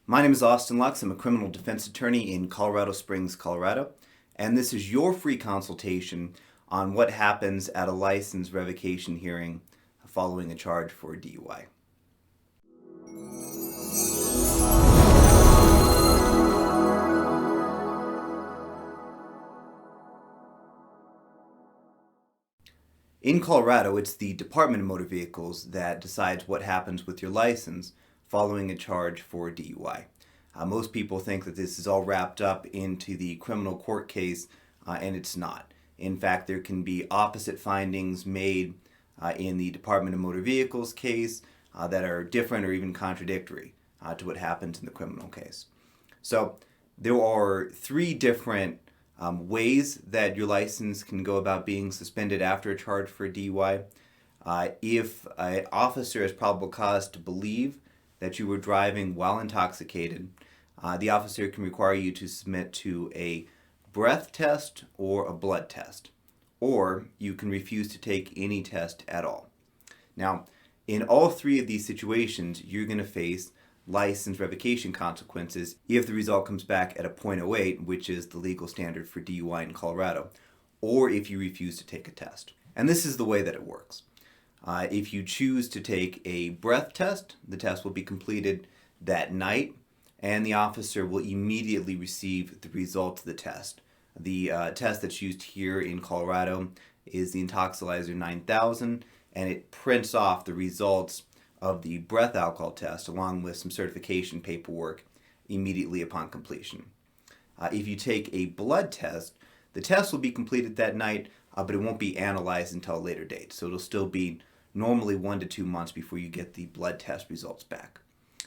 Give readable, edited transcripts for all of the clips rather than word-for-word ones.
My name is Austin Lux. I'm a criminal defense attorney in Colorado Springs, Colorado, and this is your free consultation on what happens at a license revocation hearing following a charge for DUI. In Colorado, it's the Department of Motor Vehicles that decides what happens with your license following a charge for DUI. Most people think that this is all wrapped up into the criminal court case, and it's not. In fact, there can be opposite findings made in the Department of Motor Vehicles case that are different or even contradictory to what happens in the criminal case. So there are three different ways that your license can go about being suspended after a charge for a DUI. If an officer has probable cause to believe that you were driving while intoxicated, the officer can require you to submit to a breath test or a blood test, or you can refuse to take any test at all. Now, in all three of these situations, you're going to face license revocation consequences if the result comes back at a .08, which is the legal standard for DUI in Colorado, or if you refuse to take a test. And this is the way that it works. If you choose to take a breath test, the test will be completed that night, and the officer will immediately receive the results of the test. The test that's used here in Colorado is the Intoxilyzer 9000, and it prints off the results of the breath alcohol test along with some certification paperwork immediately upon completion. If you take a blood test, the test will be completed that night, but it won't be analyzed until a later date. So it'll still be normally 1 to 2 months before you get the blood test results back.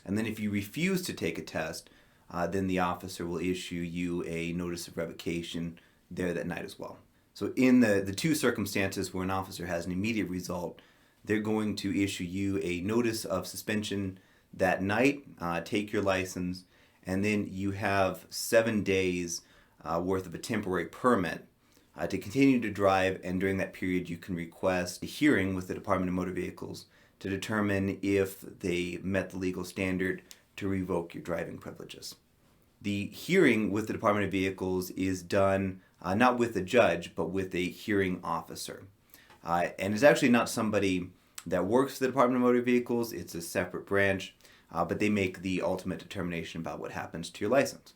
And then if you refuse to take a test, then the officer will issue you a notice of revocation there that night as well. So in the two circumstances where an officer has an immediate result, they're going to issue you a notice of suspension that night, take your license, and then you have 7 days worth of a temporary permit to continue to drive, and during that period you can request a hearing with the Department of Motor Vehicles to determine if they met the legal standard to revoke your driving privileges. The hearing with the Department of Vehicles is done not with a judge, but with a hearing officer. And it's actually not somebody that works for the Department of Motor Vehicles, it's a separate branch, but they make the ultimate determination about what happens to your license.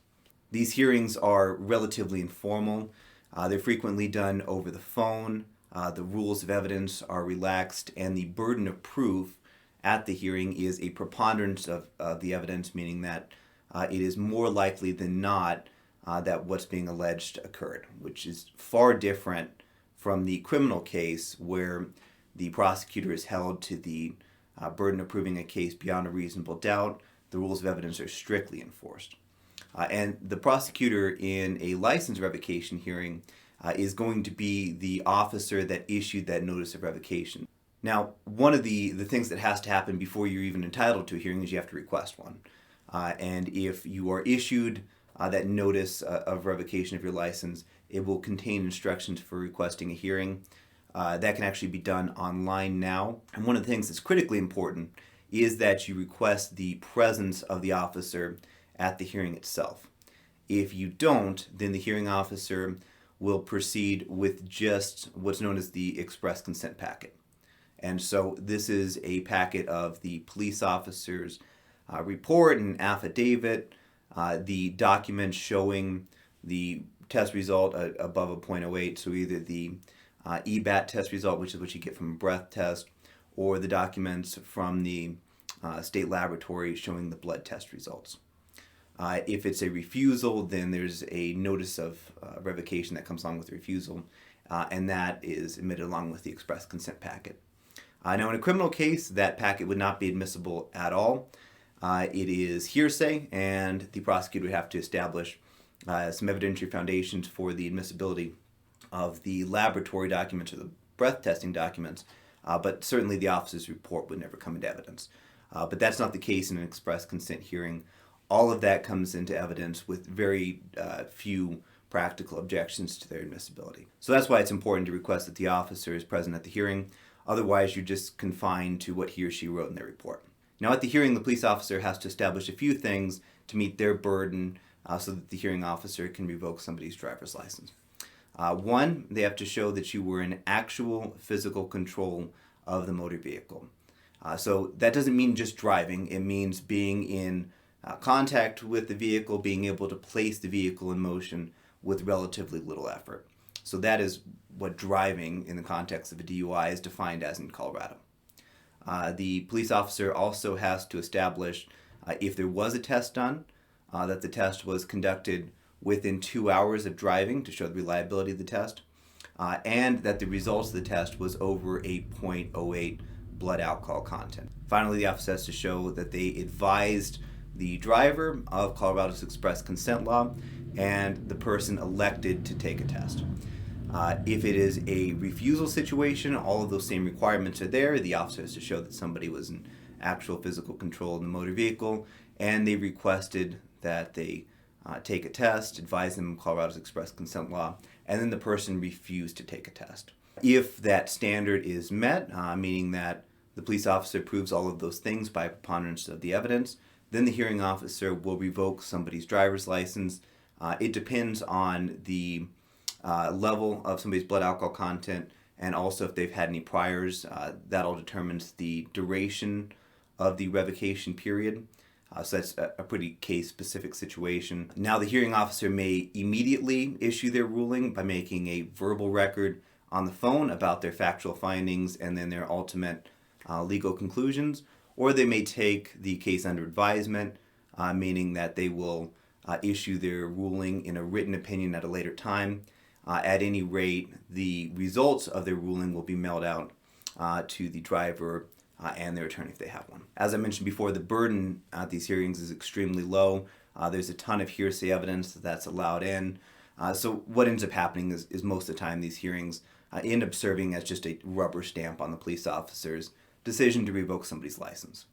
These hearings are relatively informal. They're frequently done over the phone. The rules of evidence are relaxed, and the burden of proof at the hearing is a preponderance of the evidence, meaning that it is more likely than not that what's being alleged occurred, which is far different from the criminal case where the prosecutor is held to the burden of proving a case beyond a reasonable doubt. The rules of evidence are strictly enforced. And the prosecutor in a license revocation hearing is going to be the officer that issued that notice of revocation. Now, one of the things that has to happen before you're even entitled to a hearing is you have to request one. And if you are issued that notice of revocation of your license, it will contain instructions for requesting a hearing. That can actually be done online now. And one of the things that's critically important is that you request the presence of the officer at the hearing itself. If you don't, then the hearing officer will proceed with just what's known as the express consent packet. And so this is a packet of the police officer's report and affidavit, the documents showing the test result above a .08, so either the EBAT test result, which is what you get from a breath test, or the documents from the state laboratory showing the blood test results. If it's a refusal, then there's a notice of revocation that comes along with the refusal, and that is admitted along with the express consent packet. Now, in a criminal case, that packet would not be admissible at all. It is hearsay, and the prosecutor would have to establish some evidentiary foundations for the admissibility of the laboratory documents or the breath testing documents, but certainly the officer's report would never come into evidence. But that's not the case in an express consent hearing. All of that comes into evidence with very few practical objections to their admissibility. So that's why it's important to request that the officer is present at the hearing. Otherwise, you're just confined to what he or she wrote in their report. Now at the hearing, the police officer has to establish a few things to meet their burden so that the hearing officer can revoke somebody's driver's license. One, they have to show that you were in actual physical control of the motor vehicle. So that doesn't mean just driving. It means being in contact with the vehicle, being able to place the vehicle in motion with relatively little effort. So that is what driving in the context of a DUI is defined as in Colorado. The police officer also has to establish if there was a test done, that the test was conducted within 2 hours of driving to show the reliability of the test, and that the results of the test was over a 0.08 blood alcohol content. Finally, the officer has to show that they advised the driver of Colorado's express consent law and the person elected to take a test. If it is a refusal situation, all of those same requirements are there. The officer has to show that somebody was in actual physical control of the motor vehicle, and they requested that they take a test, advise them of Colorado's express consent law, and then the person refused to take a test. If that standard is met, meaning that the police officer proves all of those things by preponderance of the evidence, then the hearing officer will revoke somebody's driver's license. It depends on the level of somebody's blood alcohol content, and also if they've had any priors. That all determines the duration of the revocation period. So that's a pretty case-specific situation. Now the hearing officer may immediately issue their ruling by making a verbal record on the phone about their factual findings and then their ultimate legal conclusions, or they may take the case under advisement, meaning that they will issue their ruling in a written opinion at a later time. At any rate, the results of their ruling will be mailed out to the driver and their attorney if they have one. As I mentioned before, the burden at these hearings is extremely low. There's a ton of hearsay evidence that's allowed in. So what ends up happening is most of the time these hearings end up serving as just a rubber stamp on the police officer's decision to revoke somebody's license.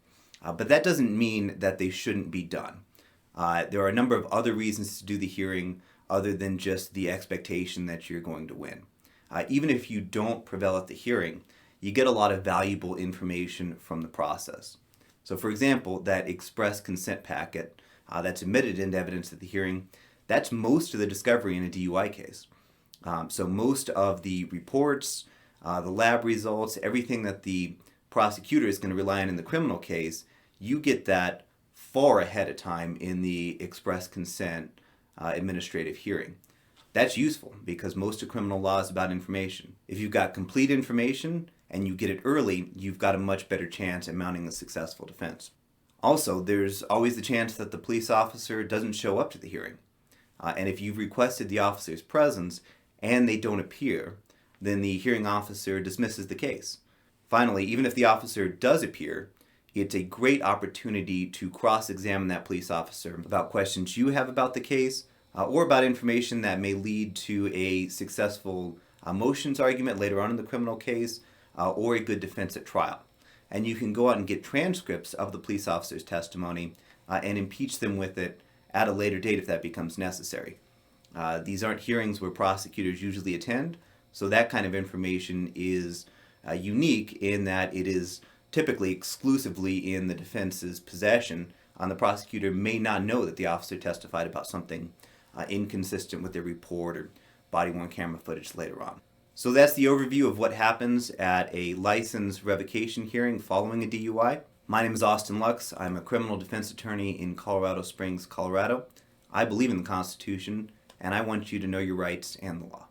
But that doesn't mean that they shouldn't be done. There are a number of other reasons to do the hearing other than just the expectation that you're going to win. Even if you don't prevail at the hearing, you get a lot of valuable information from the process. So for example, that express consent packet that's admitted into evidence at the hearing, that's most of the discovery in a DUI case. So most of the reports, the lab results, everything that the prosecutor is going to rely on in the criminal case, you get that far ahead of time in the express consent administrative hearing. That's useful because most of criminal law is about information. If you've got complete information and you get it early, you've got a much better chance at mounting a successful defense. Also, there's always the chance that the police officer doesn't show up to the hearing. And if you've requested the officer's presence and they don't appear, then the hearing officer dismisses the case. Finally, even if the officer does appear, it's a great opportunity to cross-examine that police officer about questions you have about the case or about information that may lead to a successful motions argument later on in the criminal case or a good defense at trial. And you can go out and get transcripts of the police officer's testimony and impeach them with it at a later date if that becomes necessary. These aren't hearings where prosecutors usually attend, so that kind of information is unique in that it is typically exclusively in the defense's possession. The prosecutor may not know that the officer testified about something inconsistent with their report or body-worn camera footage later on. So that's the overview of what happens at a license revocation hearing following a DUI. My name is Austin Lux. I'm a criminal defense attorney in Colorado Springs, Colorado. I believe in the Constitution, and I want you to know your rights and the law.